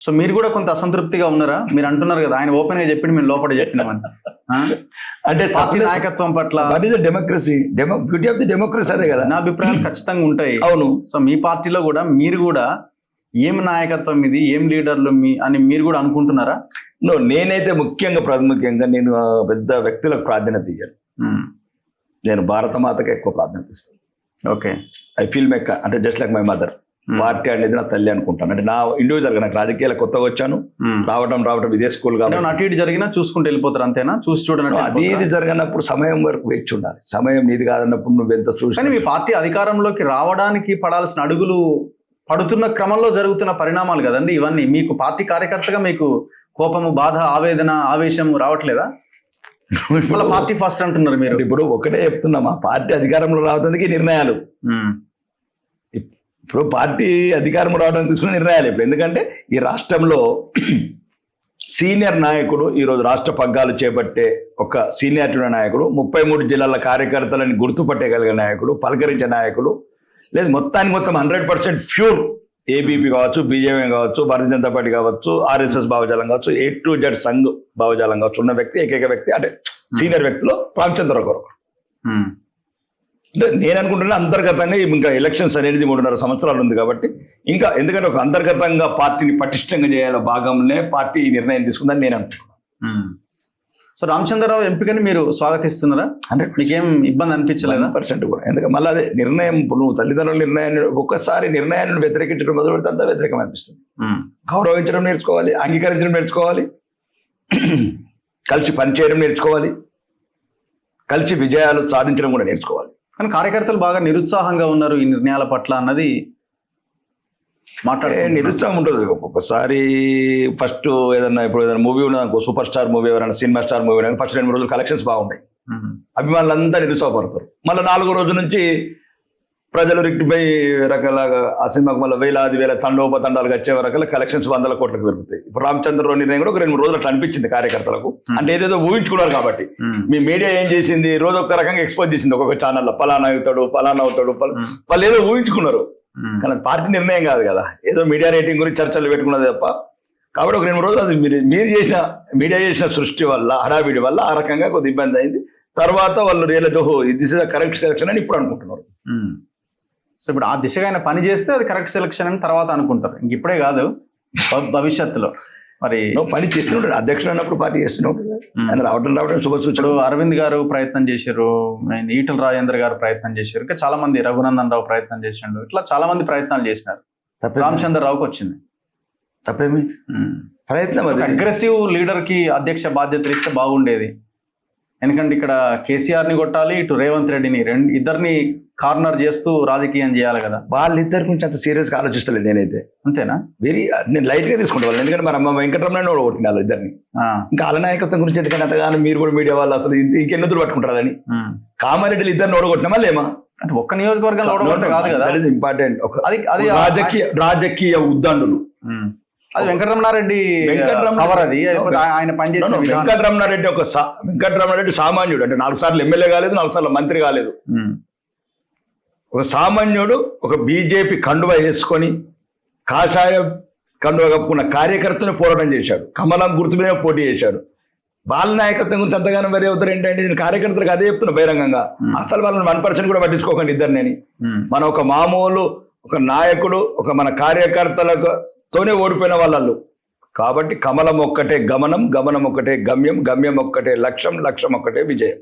So మీరు కూడా కొంత అసంతృప్తిగా ఉన్నారా? మీరు అంటున్నారు కదా, ఆయన ఓపెన్ గా చెప్పింది మేము లోపల చెప్పినామని. అంటే పార్టీ నాయకత్వం పట్ల democracy beauty of the democracy అదే కదా. నా అభిప్రాయాలు ఖచ్చితంగా ఉంటాయి. అవును. సో మీ పార్టీలో కూడా మీరు కూడా ఏం నాయకత్వం ఇది, ఏం లీడర్లు అని మీరు కూడా అనుకుంటున్నారా? నేనైతే ప్రాముఖ్యంగా నేను పెద్ద వ్యక్తులకు ప్రాధాన్యత ఇయ్యాను. నేను భారత మాతకి ఎక్కువ ప్రాధాన్యత ఇస్తాను. ఓకే. ఐ ఫీల్ మై అంటే just like my mother. Party అనేది నా తల్లి అనుకుంటాను. అంటే నా ఇండివిజువల్ గా నాకు రాజకీయాలు కొత్తగా వచ్చాను, రావడం ఇదే స్కూల్ కాబట్టి అటు ఇటు జరిగినా చూసుకుంటూ వెళ్ళిపోతారు అంతేనా? చూసి చూడండి. అది ఇది జరిగినప్పుడు సమయం వరకు వేచి ఉండాలి. సమయం నీది కాదన్నప్పుడు నువ్వు ఎంత చూసి. కానీ మీ పార్టీ అధికారంలోకి రావడానికి పడాల్సిన అడుగులు పడుతున్న క్రమంలో జరుగుతున్న పరిణామాలు కదండి ఇవన్నీ. మీకు పార్టీ కార్యకర్తగా మీకు కోపము, బాధ, ఆవేదన, ఆవేశం రావట్లేదా? పార్టీ ఫస్ట్ అంటున్నారు మీరు. ఇప్పుడు ఒకటే చెప్తున్నా, మా పార్టీ అధికారంలో రావడానికి నిర్ణయాలు, ఇప్పుడు పార్టీ అధికారం రావడానికి తీసుకున్న నిర్ణయాలు ఇప్పుడు. ఎందుకంటే ఈ రాష్ట్రంలో సీనియర్ నాయకుడు, ఈరోజు రాష్ట్ర పగ్గాలు చేపట్టే ఒక సీనియారిటీ నాయకుడు, 33 జిల్లాల కార్యకర్తలని గుర్తుపట్టగలిగే నాయకుడు, పలకరించే నాయకుడు, లేదు మొత్తం 100% ప్యూర్ ఏబీపీ కావచ్చు, బీజేపీ కావచ్చు, భారతీయ జనతా పార్టీ కావచ్చు, ఆర్ఎస్ఎస్ భావజాలం కావచ్చు, A to Z సంఘ్ భావజాలం కావచ్చు ఉన్న వ్యక్తి, ఏకైక వ్యక్తి అంటే సీనియర్ వ్యక్తిలో రామచంద్రరావు గారు. అంటే నేను అనుకుంటున్నా అంతర్గతంగా ఇంకా ఎలక్షన్స్ అనేది 3.5 సంవత్సరాలు ఉంది కాబట్టి ఇంకా, ఎందుకంటే ఒక అంతర్గతంగా పార్టీని పటిష్టంగా చేయాల భాగంలో పార్టీ ఈ నిర్ణయం తీసుకుందని నేను అనుకుంటున్నాను. సో రామచంద్రరావు ఎంపికని మీరు స్వాగతిస్తున్నారా? అంటే మీకేం ఇబ్బంది అనిపించలేదా? 100% కూడా. ఎందుకంటే మళ్ళీ అదే నిర్ణయం, నువ్వు తల్లిదండ్రుల నిర్ణయాన్ని ఒక్కసారి నిర్ణయాన్ని వ్యతిరేకించడం మొదలు పెడితే అంతా వ్యతిరేకం అనిపిస్తుంది. గౌరవించడం నేర్చుకోవాలి, అంగీకరించడం నేర్చుకోవాలి, కలిసి పనిచేయడం నేర్చుకోవాలి, కలిసి విజయాలు సాధించడం కూడా నేర్చుకోవాలి. కానీ కార్యకర్తలు బాగా నిరుత్సాహంగా ఉన్నారు ఈ నిర్ణయాల పట్ల అన్నది నిరుత్సాహం ఉంటుంది. ఒక్కొక్కసారి ఫస్ట్ ఏదైనా మూవీ ఉన్నదనుకో, సూపర్ స్టార్ మూవీ, ఎవరైనా సినిమా స్టార్ మూవీ, ఫస్ట్ 2-3 రోజులు కలెక్షన్స్ బాగుంటాయి, అభిమానులంతా నిరుత్సాహపడతారు. మళ్ళీ 4వ రోజు నుంచి ప్రజలు రెక్టిఫై రకాలుగా ఆ సినిమాకు మళ్ళీ వేల తండోపతండాలుగా వచ్చే రకాల కలెక్షన్స్ 100 కోట్లకు పెరుగుతాయి. ఇప్పుడు రామచంద్రరావు నిర్ణయం కూడా ఒక 2-3 రోజులు అట్లా అనిపించింది కార్యకర్తలకు. అంటే ఏదేదో ఊహించుకున్నారు కాబట్టి. మీ మీడియా ఏం చేసింది, రోజు ఒక రకంగా ఎక్స్పోజ్ చేసింది, ఒక్కొక్క ఛానల్లో పలానా అవుతాడు, వాళ్ళు ఏదో ఊహించుకున్నారు. కానీ పార్టీ నిర్ణయం కాదు కదా, ఏదో మీడియా రేటింగ్ గురించి చర్చలు పెట్టుకున్నది తప్ప. కాబట్టి ఒక 2-3 రోజులు అది మీడియా చేసిన సృష్టి వల్ల, హడావిడి వల్ల ఆ రకంగా కొద్ది ఇబ్బంది అయింది. తర్వాత వాళ్ళు రియలైజ్, ఓహో దిస్ ఇస్ కరెక్ట్ సెలక్షన్ అని ఇప్పుడు అనుకుంటున్నారు. సో ఇప్పుడు ఆ దిశగా ఆయన పని చేస్తే అది కరెక్ట్ సెలక్షన్ అని తర్వాత అనుకుంటారు, ఇంక ఇప్పుడే కాదు భవిష్యత్తులో. మరి పని చేస్తున్నాడు, అధ్యక్షుడు అన్నప్పుడు పార్టీ చేస్తున్నాడు, ఆయన రావడం శుభసూచన. అరవింద్ గారు ప్రయత్నం చేశారు, ఈటల రాజేందర్ గారు ప్రయత్నం చేశారు, ఇంకా చాలా మంది, రఘునందన్ రావు ప్రయత్నం చేసిండు, ఇట్లా చాలా మంది ప్రయత్నాలు చేసినారు. రామచంద్రరావుకి వచ్చింది తప్పేమి ప్రయత్నం. అగ్రెసివ్ లీడర్ కి అధ్యక్ష బాధ్యతలు ఇస్తే బాగుండేది. ఎందుకంటే ఇక్కడ కేసీఆర్ ని కొట్టాలి, ఇటు రేవంత్ రెడ్డిని, ఇద్దరిని కార్నర్ చేస్తూ రాజకీయం చేయాలి కదా. వాళ్ళిద్దరి గురించి అంత సీరియస్ గా ఆలోచిస్తలేదు నేనైతే. అంతేనా? నేను లైట్ గా తీసుకుంటాను. ఎందుకంటే మరి అమ్మ వెంకటరమణ కొట్టిన వాళ్ళు ఇద్దరిని. ఇంకా వాళ్ళ నాయకత్వం గురించి ఎందుకంటే అంతగానో మీరు కూడా మీడియా వాళ్ళు అసలు ఇంకెన్నదులు పట్టుకుంటారు అని. కామారెడ్డిలు ఇద్దరిని ఓడగొట్టినా లేమా అంటే ఒక్క నియోజకవర్గంలో ఓడగొట్టే కాదు కదా, ఇంపార్టెంట్. అది రాజకీయ ఉద్దండులు. అది వెంకటరమణారెడ్డి ఆయన పనిచేసిన వెంకటరమణారెడ్డి సామాన్యుడు. అంటే 4 సార్లు ఎమ్మెల్యే కాలేదు, 4 సార్లు మంత్రి కాలేదు. ఒక సామాన్యుడు ఒక బీజేపీ కండువ వేసుకొని కాషాయ కండువ కప్పుకున్న కార్యకర్తను పోరాటం చేశాడు, కమలం గుర్తు మీద పోటీ చేశాడు. వాళ్ళ నాయకత్వం గురించి అంతగానో వేరే అవుతారు ఏంటంటే, నేను కార్యకర్తలకు అదే చెప్తున్నా బహిరంగంగా, అసలు వాళ్ళని 1% కూడా పట్టించుకోకండి ఇద్దరిని. మన ఒక మామూలు ఒక నాయకుడు, ఒక మన కార్యకర్తలతోనే ఓడిపోయిన వాళ్ళు. కాబట్టి కమలం ఒక్కటే గమనం, గమనం ఒక్కటే గమ్యం, గమ్యం ఒక్కటే లక్ష్యం, లక్ష్యం ఒక్కటే విజయం.